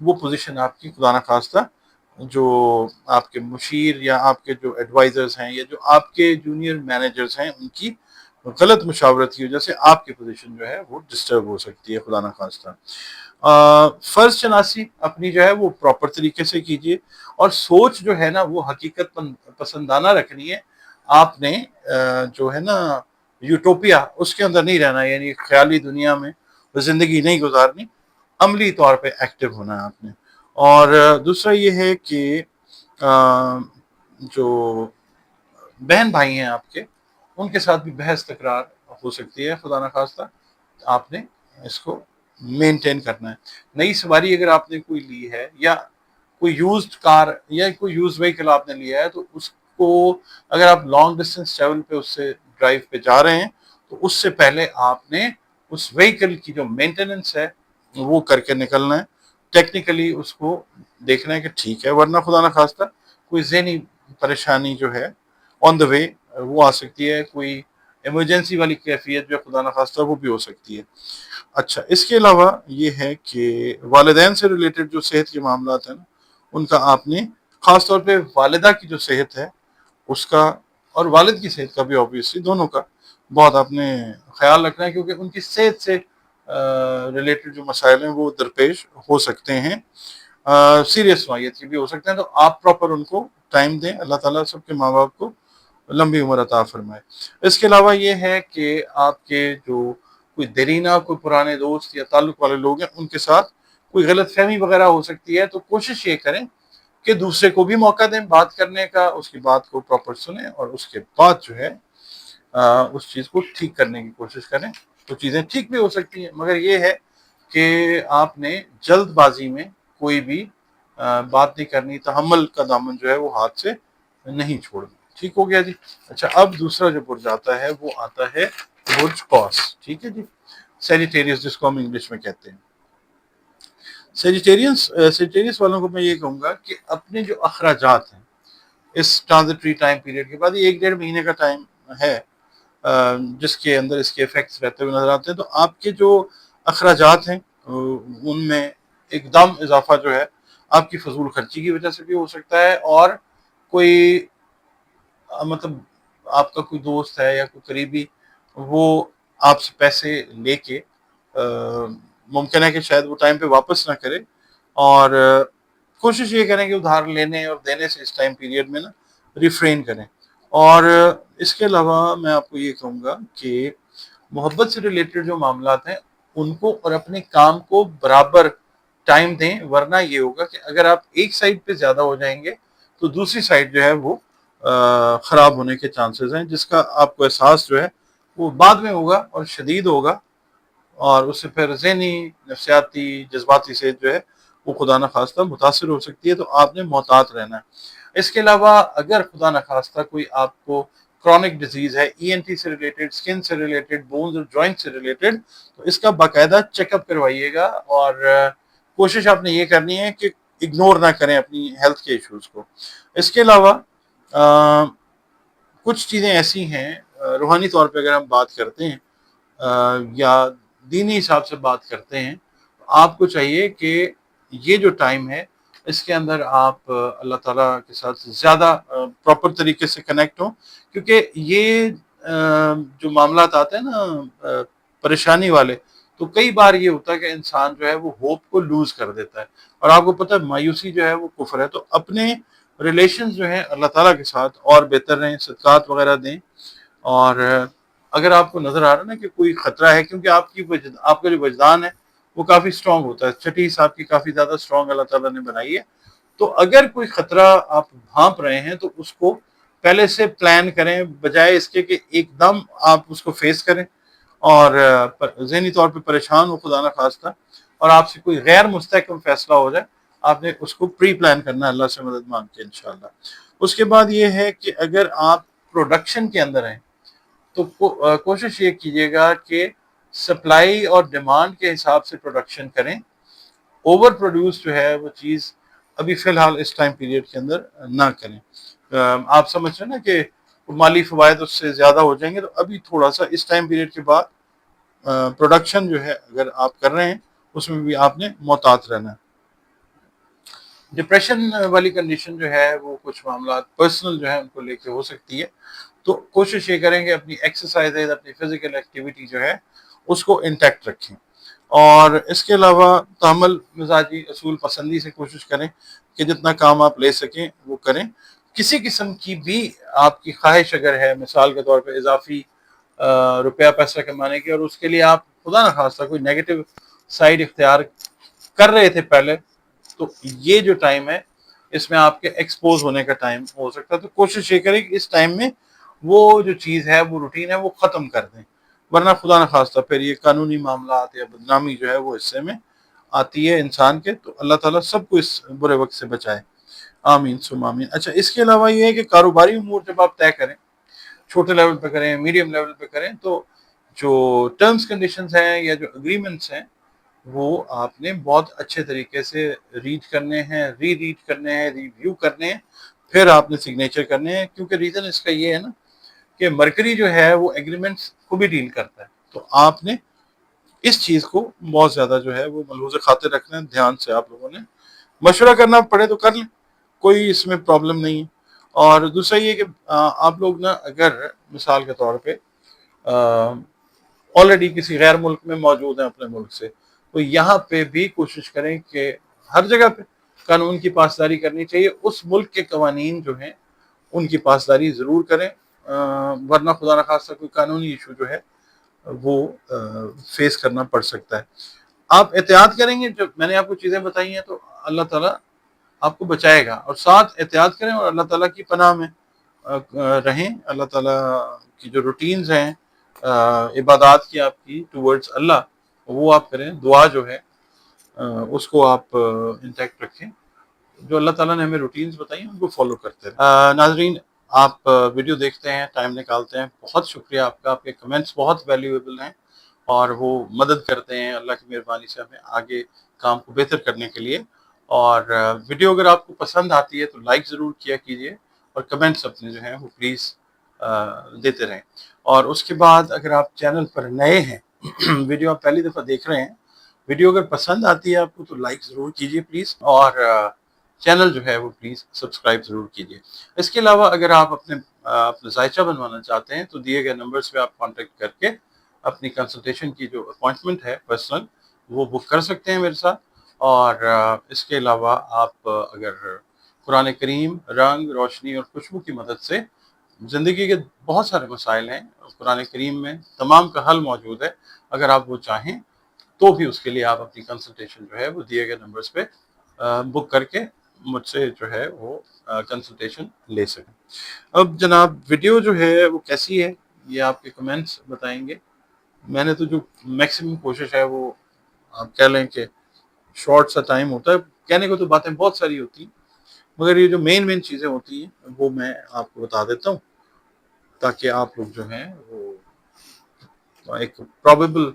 وہ پوزیشن آپ کی خدا نخواستہ جو آپ کے مشیر یا آپ کے جو ایڈوائزرز ہیں یا جو آپ کے جونیئر مینیجرز ہیں ان کی غلط مشاورت کی وجہ سے آپ کی پوزیشن جو ہے وہ ڈسٹرب ہو سکتی ہے خدا نخواستہ۔ فرض شناسی اپنی جو ہے وہ پراپر طریقے سے کیجیے، اور سوچ جو ہے نا وہ حقیقت پسندانہ رکھنی ہے۔ آپ نے جو ہے نا یوٹوپیا اس کے اندر نہیں رہنا، یعنی خیالی دنیا میں زندگی نہیں گزارنی، عملی طور پہ ایکٹیو ہونا ہے آپ نے۔ اور دوسرا یہ ہے کہ جو بہن بھائی ہیں آپ کے، ان کے ساتھ بھی بحث تکرار ہو سکتی ہے خدا نخواستہ، آپ نے اس کو مینٹین کرنا ہے۔ نئی سواری اگر آپ نے کوئی لی ہے یا کوئی یوزڈ کار یا کوئی یوز وہیکل آپ نے لیا ہے، تو اس کو اگر آپ لانگ ڈسٹینس ٹریول پہ اس سے ڈرائیو پہ جا رہے ہیں تو اس سے پہلے آپ نے اس وہیکل کی جو مینٹیننس ہے وہ کر کے نکلنا ہے، ٹیکنیکلی اس کو دیکھنا ہے کہ ٹھیک ہے، ورنہ خدا نخواستہ کوئی ذہنی پریشانی جو ہے آن دا وے وہ آ سکتی ہے، کوئی ایمرجنسی والی کیفیت جو خدا نخواستہ وہ بھی ہو سکتی ہے۔ اچھا، اس کے علاوہ یہ ہے کہ والدین سے ریلیٹڈ جو صحت کے معاملات ہیں نا، ان کا آپ نے خاص طور پہ والدہ کی جو صحت ہے اس کا اور والد کی صحت کا بھی آبویسلی دونوں کا بہت آپ نے خیال رکھنا ہے، کیونکہ ان کی صحت سے ریلیٹڈ جو مسائل ہیں وہ درپیش ہو سکتے ہیں، سیریس نوعیت کے بھی ہو سکتے ہیں، تو آپ پراپر ان کو ٹائم دیں۔ اللہ تعالیٰ سب کے ماں باپ کو لمبی عمر عطا فرمائے۔ اس کے علاوہ یہ ہے کہ آپ کے جو کوئی دیرینہ کوئی پرانے دوست یا تعلق والے لوگ ہیں ان کے ساتھ کوئی غلط فہمی وغیرہ ہو سکتی ہے، تو کوشش یہ کریں کہ دوسرے کو بھی موقع دیں بات کرنے کا، اس کی بات کو پراپر سنیں اور اس کے بعد جو ہے اس چیز کو ٹھیک کرنے کی کوشش کریں، تو چیزیں ٹھیک بھی ہو سکتی ہیں۔ مگر یہ ہے کہ آپ نے جلد بازی میں کوئی بھی بات نہیں کرنی، تحمل کا دامن جو ہے وہ ہاتھ سے نہیں چھوڑنا۔ ٹھیک ہو گیا جی۔ اچھا، اب دوسرا جو برج آتا ہے وہ آتا ہے برج قوس، ٹھیک ہے جی، سیجیٹیریس جس کو ہم انگلش میں کہتے ہیں۔ سیجیٹیریس والوں کو میں یہ کہوں گا کہ اپنے جو اخراجات ہیں اس ٹرانزٹری ٹائم پیریڈ کے بعد، یہ 1-1.5 مہینے کا ٹائم ہے جس کے اندر اس کے ایفیکٹس رہتے ہوئے نظر آتے ہیں، تو آپ کے جو اخراجات ہیں ان میں ایک دم اضافہ جو ہے آپ کی فضول خرچی کی وجہ سے بھی ہو سکتا ہے، اور کوئی مطلب آپ کا کوئی دوست ہے یا کوئی قریبی وہ آپ سے پیسے لے کے ممکن ہے کہ شاید وہ ٹائم پہ واپس نہ کرے، اور کوشش یہ کریں کہ ادھار لینے اور دینے سے اس ٹائم پیریڈ میں نا ریفرین کریں۔ اور اس کے علاوہ میں آپ کو یہ کہوں گا کہ محبت سے ریلیٹڈ جو معاملات ہیں ان کو اور اپنے کام کو برابر ٹائم دیں، ورنہ یہ ہوگا کہ اگر آپ ایک سائڈ پہ زیادہ ہو جائیں گے تو دوسری سائڈ جو ہے وہ خراب ہونے کے چانسز ہیں، جس کا آپ کو احساس جو ہے وہ بعد میں ہوگا اور شدید ہوگا، اور اس سے پھر ذہنی، نفسیاتی، جذباتی صحت جو ہے وہ خدا نخواستہ متاثر ہو سکتی ہے، تو آپ نے محتاط رہنا ہے۔ اس کے علاوہ اگر خدا نخواستہ کوئی آپ کو کرونک ڈیزیز ہے، ای این ٹی سے ریلیٹڈ، سکن سے ریلیٹڈ، بونز اور جوائنٹ سے ریلیٹڈ، تو اس کا باقاعدہ چیک اپ کروائیے گا، اور کوشش آپ نے یہ کرنی ہے کہ اگنور نہ کریں اپنی ہیلتھ کے ایشوز کو۔ اس کے علاوہ کچھ چیزیں ایسی ہیں روحانی طور پہ اگر ہم بات کرتے ہیں یا دینی حساب سے بات کرتے ہیں، آپ کو چاہیے کہ یہ جو ٹائم ہے اس کے اندر آپ اللہ تعالیٰ کے ساتھ زیادہ پراپر طریقے سے کنیکٹ ہوں، کیونکہ یہ جو معاملات آتے ہیں نا پریشانی والے، تو کئی بار یہ ہوتا ہے کہ انسان جو ہے وہ ہوپ کو لوز کر دیتا ہے، اور آپ کو پتہ ہے مایوسی جو ہے وہ کفر ہے۔ تو اپنے ریلیشنز جو ہیں اللہ تعالیٰ کے ساتھ اور بہتر رہیں، صدقات وغیرہ دیں، اور اگر آپ کو نظر آ رہا ہے نا کہ کوئی خطرہ ہے، کیونکہ آپ کا جو وجدان ہے وہ کافی سٹرونگ ہوتا ہے، چھٹی حساب کی کافی زیادہ سٹرونگ اللہ تعالیٰ نے بنائی ہے، تو اگر کوئی خطرہ آپ بھانپ رہے ہیں تو اس کو پہلے سے پلان کریں، بجائے اس کے کہ ایک دم آپ اس کو فیس کریں اور ذہنی طور پہ پریشان ہو خدا نخواستہ، اور آپ سے کوئی غیر مستحکم فیصلہ ہو جائے، آپ نے اس کو پری پلان کرنا ہے اللہ سے مدد مانگ کے انشاءاللہ۔ اس کے بعد یہ ہے کہ اگر آپ پروڈکشن کے اندر ہیں تو کوشش یہ کیجیے گا کہ سپلائی اور ڈیمانڈ کے حساب سے پروڈکشن کریں، اوور پروڈیوس جو ہے وہ چیز ابھی فی الحال اس ٹائم پیریڈ کے اندر نہ کریں۔ آپ سمجھ رہے ہیں نا کہ مالی فوائد اس سے زیادہ ہو جائیں گے، تو ابھی تھوڑا سا اس ٹائم پیریڈ کے بعد پروڈکشن جو ہے اگر آپ کر رہے ہیں اس میں بھی آپ نے محتاط رہنا ہے۔ ڈپریشن والی کنڈیشن جو ہے وہ کچھ معاملات پرسنل جو ہے ان کو لے کے ہو سکتی ہے، تو کوشش یہ کریں کہ اپنی ایکسرسائز اپنی فزیکل ایکٹیویٹی جو ہے اس کو انٹیکٹ رکھیں، اور اس کے علاوہ تحمل مزاجی اصول پسندی سے کوشش کریں کہ جتنا کام آپ لے سکیں وہ کریں۔ کسی قسم کی بھی آپ کی خواہش اگر ہے، مثال کے طور پہ اضافی روپیہ پیسہ کمانے کی، اور اس کے لیے آپ خدا نہ خواستہ کوئی نیگیٹو سائڈ اختیار کر رہے تھے پہلے، تو یہ جو ٹائم ہے اس میں آپ کے ایکسپوز ہونے کا ٹائم ہو سکتا ہے، تو کوشش یہ کریں کہ اس ٹائم میں وہ جو چیز ہے وہ روٹین ہے وہ ختم کر دیں، ورنہ خدا نہ خواستہ پھر یہ قانونی معاملات یا بدنامی جو ہے وہ حصے میں آتی ہے انسان کے، تو اللہ تعالیٰ سب کو اس برے وقت سے بچائے، آمین ثم آمین۔ اچھا، اس کے علاوہ یہ ہے کہ کاروباری امور جب آپ طے کریں، چھوٹے لیول پہ کریں، میڈیم لیول پہ کریں، تو جو ٹرمز کنڈیشنز ہیں یا جو اگریمنٹس ہیں وہ آپ نے بہت اچھے طریقے سے ریڈ کرنے ہیں، ری ریڈ کرنے ہیں، ریویو کرنے ہیں، پھر آپ نے سگنیچر کرنے ہیں، کیونکہ ریزن اس کا یہ ہے نا کہ مرکری جو ہے وہ ایگریمنٹس کو بھی ڈیل کرتا ہے، تو آپ نے اس چیز کو بہت زیادہ جو ہے وہ ملحوظ خاطر رکھنا ہے، دھیان سے آپ لوگوں نے مشورہ کرنا پڑے تو کر لیں، کوئی اس میں پرابلم نہیں ہے۔ اور دوسرا یہ کہ آپ لوگ نا اگر مثال کے طور پہ آلریڈی کسی غیر ملک میں موجود ہیں اپنے ملک سے، تو یہاں پہ بھی کوشش کریں کہ ہر جگہ پہ قانون کی پاسداری کرنی چاہیے، اس ملک کے قوانین جو ہیں ان کی پاسداری ضرور کریں، ورنہ خدا نخواستہ کوئی قانونی ایشو جو ہے وہ فیس کرنا پڑ سکتا ہے۔ آپ احتیاط کریں گے، جو میں نے آپ کو چیزیں بتائی ہیں تو اللہ تعالیٰ آپ کو بچائے گا، اور ساتھ احتیاط کریں اور اللہ تعالیٰ کی پناہ میں رہیں، اللہ تعالیٰ کی جو روٹینز ہیں عبادات کی آپ کی ٹورڈز اللہ، وہ آپ کریں، دعا جو ہے اس کو آپ انٹیکٹ رکھیں، جو اللہ تعالیٰ نے ہمیں روٹینز بتائی ہیں ان کو فالو کرتے رہیں۔ ناظرین، آپ ویڈیو دیکھتے ہیں، ٹائم نکالتے ہیں، بہت شکریہ آپ کا، آپ کے کمنٹس بہت ویلیویبل ہیں اور وہ مدد کرتے ہیں اللہ کی مہربانی سے ہمیں آگے کام کو بہتر کرنے کے لیے۔ اور ویڈیو اگر آپ کو پسند آتی ہے تو لائک ضرور کیا کیجیے، اور کمنٹس اپنے جو ہیں وہ پلیز دیتے رہیں۔ اور اس کے بعد اگر آپ چینل پر نئے ہیں، ویڈیو آپ پہلی دفعہ دیکھ رہے ہیں، ویڈیو اگر پسند آتی ہے آپ کو تو لائک ضرور کیجیے پلیز، اور چینل جو ہے وہ پلیز سبسکرائب ضرور کیجیے۔ اس کے علاوہ اگر آپ اپنا ذائچہ بنوانا چاہتے ہیں تو دیے گئے نمبرز پہ آپ کانٹیکٹ کر کے اپنی کنسلٹیشن کی جو اپوائنٹمنٹ ہے پرسنل، وہ بک کر سکتے ہیں میرے ساتھ۔ اور اس کے علاوہ آپ اگر قرآن کریم رنگ، روشنی اور خوشبو کی مدد سے زندگی کے بہت سارے مسائل ہیں، قرآن کریم میں تمام کا حل موجود ہے، اگر آپ وہ چاہیں تو بھی اس کے لیے آپ اپنی کنسلٹیشن جو ہے وہ دیے گئے نمبرز پہ بک کر کے مجھ سے جو ہے وہ کنسلٹیشن لے سکیں۔ اب جناب ویڈیو جو ہے وہ کیسی ہے یہ آپ کے کمنٹس بتائیں گے۔ میں نے تو جو میکسیمم کوشش ہے وہ آپ کہہ لیں کہ شارٹ سا ٹائم ہوتا ہے، کہنے کو تو باتیں بہت ساری ہوتی ہیں، مگر یہ جو مین چیزیں ہوتی ہیں وہ میں آپ کو بتا دیتا ہوں، تاکہ آپ لوگ جو ہیں وہ ایک پرابیبل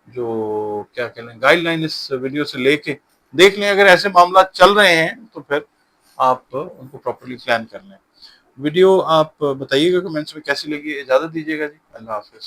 جو کیا کہہ لیں گائیڈ لائن اس ویڈیو سے لے کے دیکھ لیں، اگر ایسے معاملات چل رہے ہیں تو پھر آپ ان کو پراپرلی پلان کر لیں۔ ویڈیو آپ بتائیے گا کمنٹس میں کیسی لگی، اجازت دیجیے گا جی، اللہ حافظ۔